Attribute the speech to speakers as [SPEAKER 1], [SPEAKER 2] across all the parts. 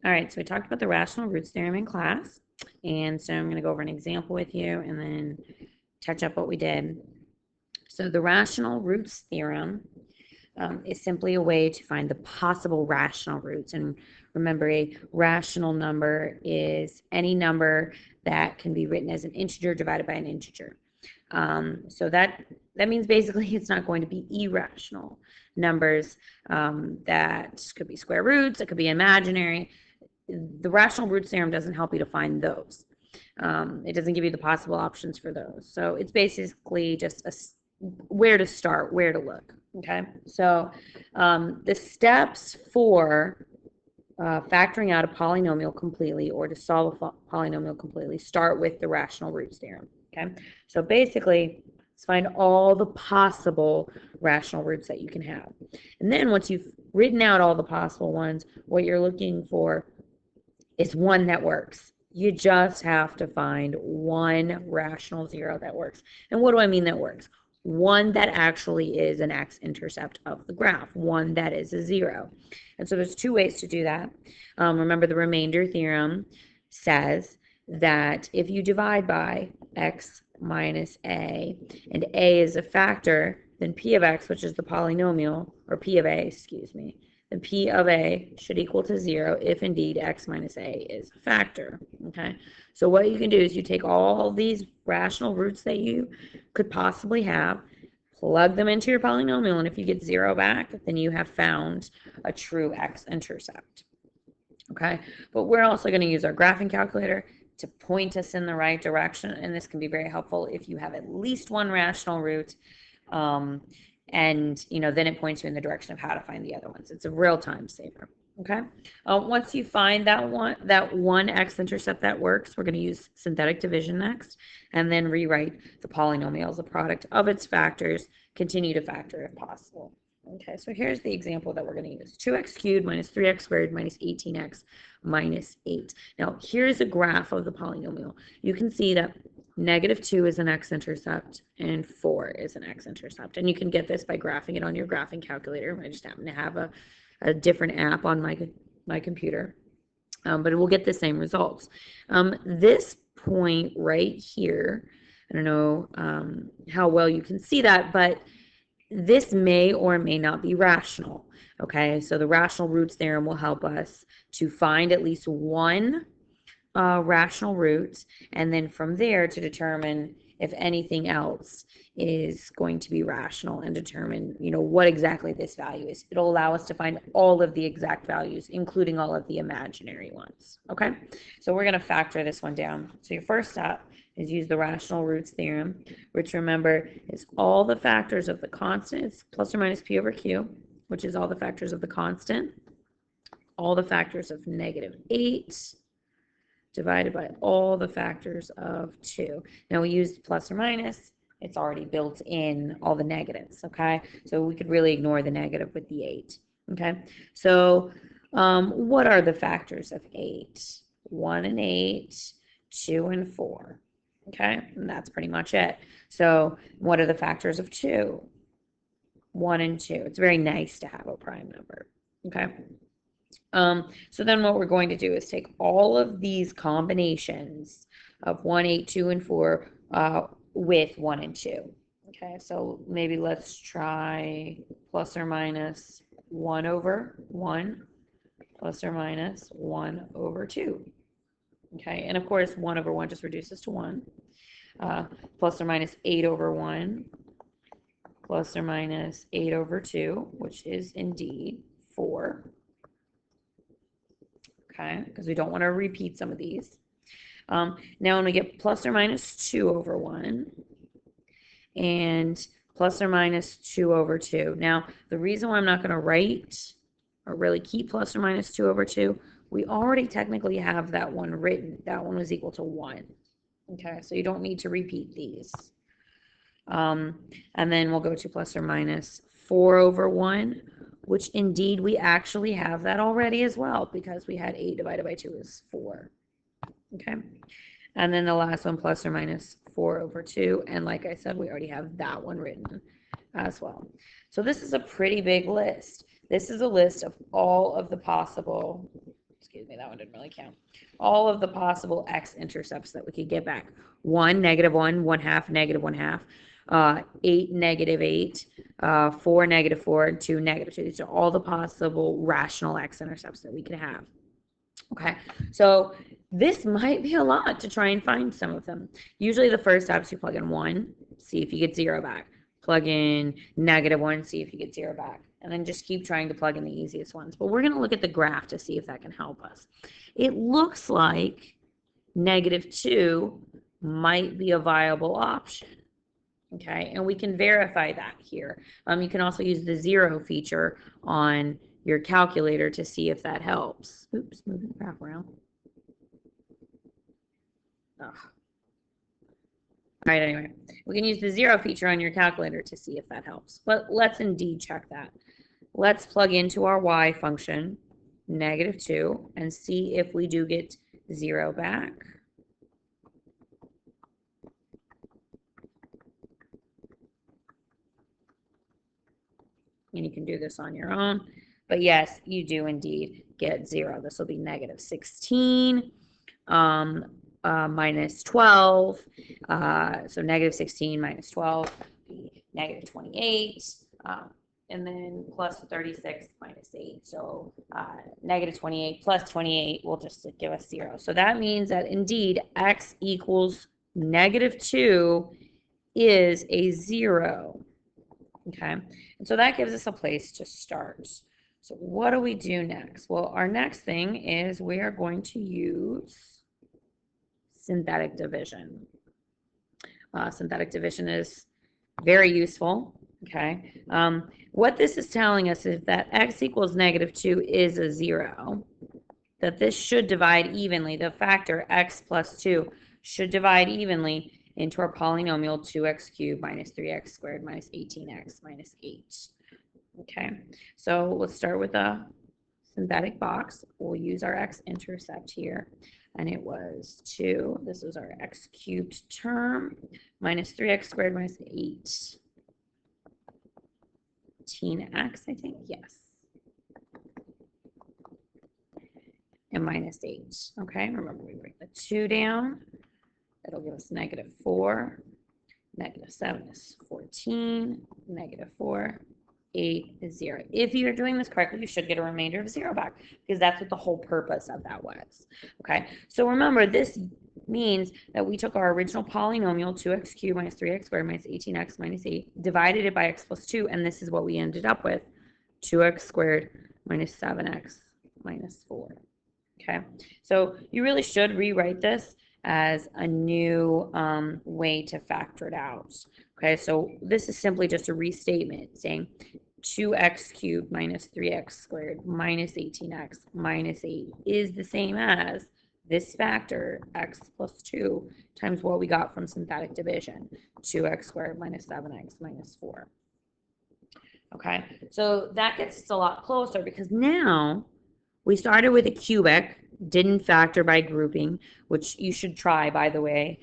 [SPEAKER 1] All right, so we talked about the rational roots theorem in class, and so I'm going to go over an example with you and then touch up what we did. So the rational roots theorem is simply a way to find the possible rational roots. And remember, a rational number is any number that can be written as an integer divided by an integer. So that means basically it's not going to be irrational numbers that could be square roots, it could be imaginary. The rational roots theorem doesn't help you to find those. It doesn't give you the possible options for those. So it's basically just where to start, where to look. Okay, so the steps for factoring out a polynomial completely or to solve a polynomial completely start with the rational roots theorem. Okay, so basically, let's find all the possible rational roots that you can have. And then once you've written out all the possible ones, what you're looking for is one that works. You just have to find one rational zero that works. And what do I mean that works? One that actually is an x-intercept of the graph, one that is a zero. And so there's two ways to do that. Remember, the remainder theorem says that if you divide by x minus a, and a is a factor, then p of x, which is the polynomial, or p of a, excuse me, then p of a should equal to 0 if indeed x minus a is a factor. Okay, so what you can do is you take all these rational roots that you could possibly have, plug them into your polynomial, and if you get 0 back, then you have found a true x-intercept. Okay, but we're also going to use our graphing calculator to point us in the right direction, and this can be very helpful if you have at least one rational root. And then it points you in the direction of how to find the other ones. It's a real time saver. Okay. Once you find that one x-intercept that works, we're going to use synthetic division next, and then rewrite the polynomial as a product of its factors. Continue to factor if possible. Okay, so here's the example that we're going to use. 2x cubed minus 3x squared minus 18x minus 8. Now, here's a graph of the polynomial. You can see that -2 is an x-intercept and 4 is an x-intercept. And you can get this by graphing it on your graphing calculator. I just happen to have a different app on my computer. But it will get the same results. This point right here, I don't know how well you can see that, but this may or may not be rational. Okay, so the rational roots theorem will help us to find at least one rational root, and then from there to determine if anything else is going to be rational and determine, what exactly this value is. It'll allow us to find all of the exact values, including all of the imaginary ones. Okay, so we're going to factor this one down. So your first step is use the rational roots theorem, which, remember, is all the factors of the constant. It's plus or minus p over q, which is all the factors of the constant, all the factors of -8, divided by all the factors of 2. Now we use plus or minus. It's already built in all the negatives, okay? So we could really ignore the negative with the 8, okay? So what are the factors of 8? 1 and 8, 2 and 4, okay? And that's pretty much it. So what are the factors of 2? 1 and 2. It's very nice to have a prime number, okay? So then what we're going to do is take all of these combinations of 1, 8, 2, and 4 with 1 and 2. Okay, so maybe let's try plus or minus 1 over 1, plus or minus 1 over 2. Okay, and of course 1 over 1 just reduces to 1. Plus or minus 8 over 1, plus or minus 8 over 2, which is indeed 4. Okay, because we don't want to repeat some of these. Now when we get plus or minus 2 over 1 and plus or minus 2 over 2. Now, the reason why I'm not going to write or really keep plus or minus 2 over 2, we already technically have that one written. That one was equal to 1. Okay, so you don't need to repeat these. And then we'll go to plus or minus 4 over 1, which indeed we actually have that already as well, because we had 8 divided by 2 is 4. Okay, and then the last one, plus or minus 4 over 2, and like I said, we already have that one written as well. So this is a pretty big list. This is a list of all of the possible excuse me, that one didn't really count. All of the possible x-intercepts that we could get back. 1, -1, 1/2, -1/2, 8, -8, 4, -4, and 2, -2. These are all the possible rational x-intercepts that we could have. Okay, so this might be a lot to try and find some of them. Usually the first step is you plug in 1, see if you get 0 back. Plug in -1, see if you get 0 back. And then just keep trying to plug in the easiest ones. But we're going to look at the graph to see if that can help us. It looks like -2 might be a viable option. Okay, and we can verify that here. You can also use the 0 feature on your calculator to see if that helps. Oops, moving the graph around. Ugh. All right, anyway, we can use the 0 feature on your calculator to see if that helps. But let's indeed check that. Let's plug into our y function, -2, and see if we do get 0 back. And you can do this on your own. But yes, you do indeed get 0. This will be -16 minus 12. So -16 minus 12 will be -28. And then plus 36 minus 8. So -28 plus 28 will just give us 0. So that means that indeed x equals -2 is a 0. Okay, and so that gives us a place to start. So what do we do next? Well, our next thing is we are going to use synthetic division. Synthetic division is very useful. Okay, what this is telling us is that x equals -2 is a 0, that this should divide evenly. The factor x plus 2 should divide evenly into our polynomial 2x cubed minus 3x squared minus 18x minus 8. Okay, so let's start with a synthetic box. We'll use our x-intercept here, and it was 2. This was our x cubed term, minus 3x squared minus 18x, I think, yes. And minus 8, okay? Remember, we bring the 2 down. That'll give us -4. -7 is 14. -4. 8 is 0. If you're doing this correctly, you should get a remainder of 0 back, because that's what the whole purpose of that was. Okay, so remember, this means that we took our original polynomial, 2x cubed minus 3x squared minus 18x minus 8, divided it by x plus 2, and this is what we ended up with, 2x squared minus 7x minus 4. Okay, so you really should rewrite this as a new way to factor it out. Okay, so this is simply just a restatement saying 2x cubed minus 3x squared minus 18x minus 8 is the same as this factor, x plus 2, times what we got from synthetic division, 2x squared minus 7x minus 4. Okay, so that gets us a lot closer, because now we started with a cubic, didn't factor by grouping, which you should try, by the way.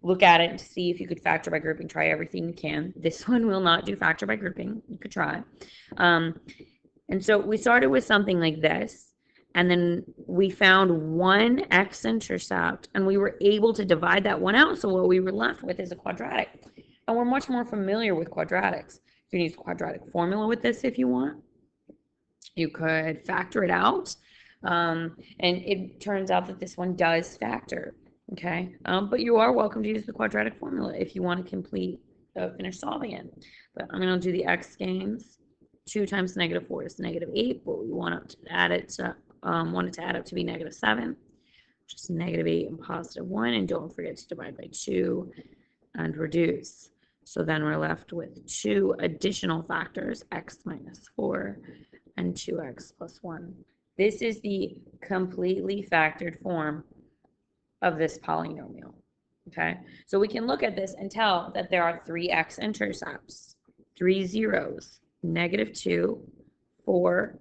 [SPEAKER 1] Look at it and see if you could factor by grouping. Try everything you can. This one will not do factor by grouping. You could try. And so we started with something like this, and then we found one x-intercept, and we were able to divide that one out. So what we were left with is a quadratic. And we're much more familiar with quadratics. You can use quadratic formula with this if you want. You could factor it out. And it turns out that this one does factor. Okay, but you are welcome to use the quadratic formula if you want to finish solving it. But I'm going to do the x gains. 2 times -4 is -8, but we want to add it to add up to be -7, which is -8 and +1. And don't forget to divide by 2 and reduce. So then we're left with 2 additional factors, x minus 4 and 2x plus 1. This is the completely factored form of this polynomial. Okay, so we can look at this and tell that there are 3 x-intercepts, 3 zeros, -2, 4,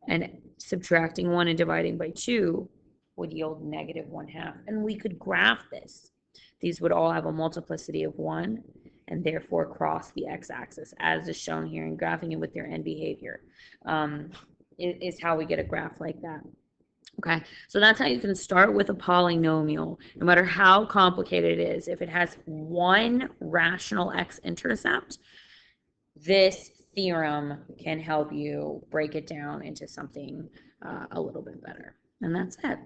[SPEAKER 1] and subtracting 1 and dividing by 2 would yield -1/2. And we could graph this. These would all have a multiplicity of 1 and therefore cross the x-axis, as is shown here, and graphing it with their end behavior is how we get a graph like that. Okay, so that's how you can start with a polynomial, no matter how complicated it is. If it has one rational x-intercept, this theorem can help you break it down into something a little bit better. And that's it.